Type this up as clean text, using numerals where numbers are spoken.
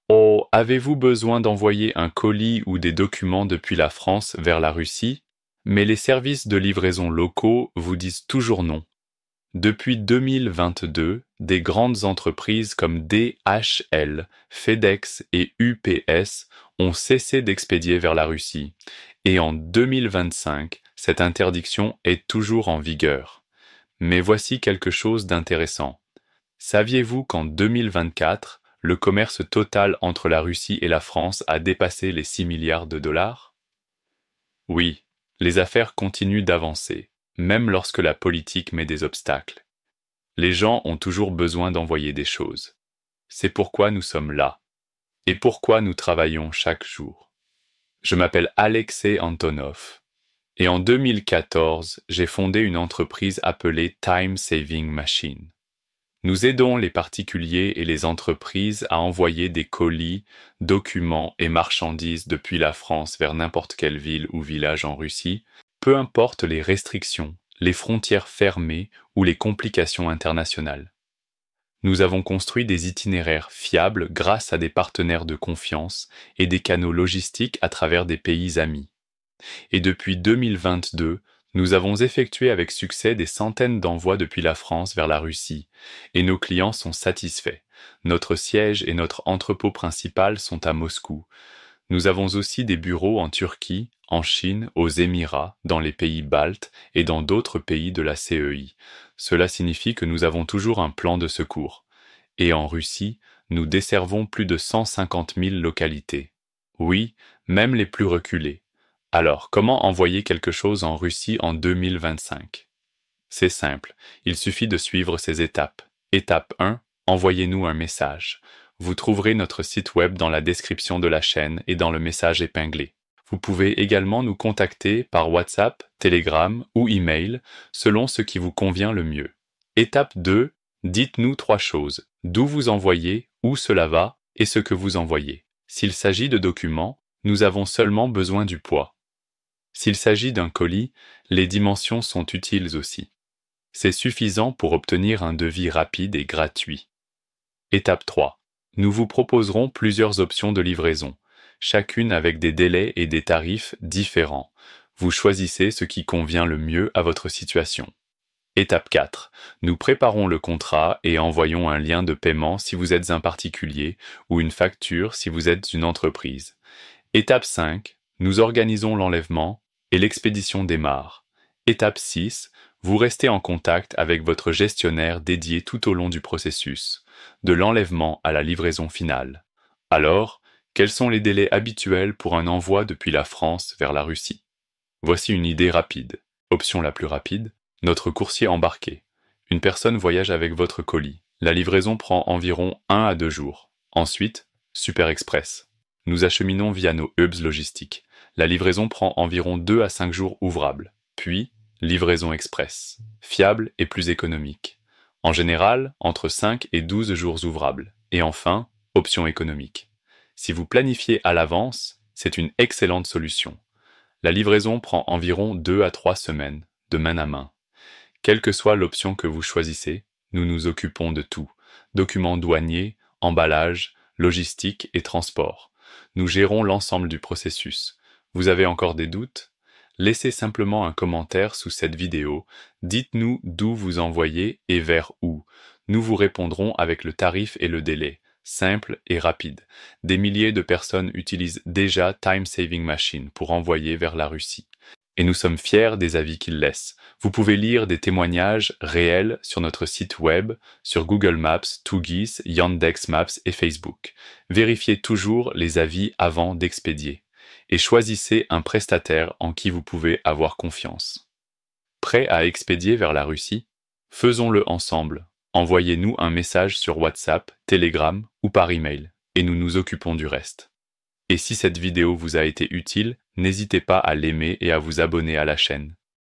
Oh, avez-vous besoin d'envoyer un colis ou des documents depuis la France vers la Russie? Mais les services de livraison locaux vous disent toujours non. Depuis 2022, des grandes entreprises comme DHL, FedEx et UPS ont cessé d'expédier vers la Russie. Et en 2025, cette interdiction est toujours en vigueur. Mais voici quelque chose d'intéressant. Saviez-vous qu'en 2024, le commerce total entre la Russie et la France a dépassé les 6 milliards de dollars? Oui, les affaires continuent d'avancer, même lorsque la politique met des obstacles. Les gens ont toujours besoin d'envoyer des choses. C'est pourquoi nous sommes là, et pourquoi nous travaillons chaque jour. Je m'appelle Alexei Antonov, et en 2014, j'ai fondé une entreprise appelée Time Saving Machine. Nous aidons les particuliers et les entreprises à envoyer des colis, documents et marchandises depuis la France vers n'importe quelle ville ou village en Russie, peu importe les restrictions, les frontières fermées ou les complications internationales. Nous avons construit des itinéraires fiables grâce à des partenaires de confiance et des canaux logistiques à travers des pays amis. Et depuis 2022, nous avons effectué avec succès des centaines d'envois depuis la France vers la Russie, et nos clients sont satisfaits. Notre siège et notre entrepôt principal sont à Moscou. Nous avons aussi des bureaux en Turquie, en Chine, aux Émirats, dans les pays baltes et dans d'autres pays de la CEI. Cela signifie que nous avons toujours un plan de secours. Et en Russie, nous desservons plus de 150 000 localités. Oui, même les plus reculées. Alors, comment envoyer quelque chose en Russie en 2025? C'est simple, il suffit de suivre ces étapes. Étape 1, envoyez-nous un message. Vous trouverez notre site web dans la description de la chaîne et dans le message épinglé. Vous pouvez également nous contacter par WhatsApp, Telegram ou email, selon ce qui vous convient le mieux. Étape 2, dites-nous 3 choses. D'où vous envoyez, où cela va et ce que vous envoyez. S'il s'agit de documents, nous avons seulement besoin du poids. S'il s'agit d'un colis, les dimensions sont utiles aussi. C'est suffisant pour obtenir un devis rapide et gratuit. Étape 3. Nous vous proposerons plusieurs options de livraison, chacune avec des délais et des tarifs différents. Vous choisissez ce qui convient le mieux à votre situation. Étape 4. Nous préparons le contrat et envoyons un lien de paiement si vous êtes un particulier ou une facture si vous êtes une entreprise. Étape 5. Nous organisons l'enlèvement et l'expédition démarre. Étape 6. Vous restez en contact avec votre gestionnaire dédié tout au long du processus, de l'enlèvement à la livraison finale. Alors, quels sont les délais habituels pour un envoi depuis la France vers la Russie? Voici une idée rapide. Option la plus rapide, notre coursier embarqué. Une personne voyage avec votre colis. La livraison prend environ 1 à 2 jours. Ensuite, Super Express. Nous acheminons via nos hubs logistiques. La livraison prend environ 2 à 5 jours ouvrables. Puis, livraison express, fiable et plus économique. En général, entre 5 et 12 jours ouvrables. Et enfin, option économique. Si vous planifiez à l'avance, c'est une excellente solution. La livraison prend environ 2 à 3 semaines, de main à main. Quelle que soit l'option que vous choisissez, nous nous occupons de tout. Documents douaniers, emballage, logistique et transport. Nous gérons l'ensemble du processus. Vous avez encore des doutes? Laissez simplement un commentaire sous cette vidéo. Dites-nous d'où vous envoyez et vers où. Nous vous répondrons avec le tarif et le délai. Simple et rapide. Des milliers de personnes utilisent déjà Time Saving Machine pour envoyer vers la Russie. Et nous sommes fiers des avis qu'ils laissent. Vous pouvez lire des témoignages réels sur notre site web, sur Google Maps, Tugis, Yandex Maps et Facebook. Vérifiez toujours les avis avant d'expédier. Et choisissez un prestataire en qui vous pouvez avoir confiance. Prêt à expédier vers la Russie? Faisons-le ensemble. Envoyez-nous un message sur WhatsApp, Telegram ou par email, et nous nous occupons du reste. Et si cette vidéo vous a été utile, n'hésitez pas à l'aimer et à vous abonner à la chaîne.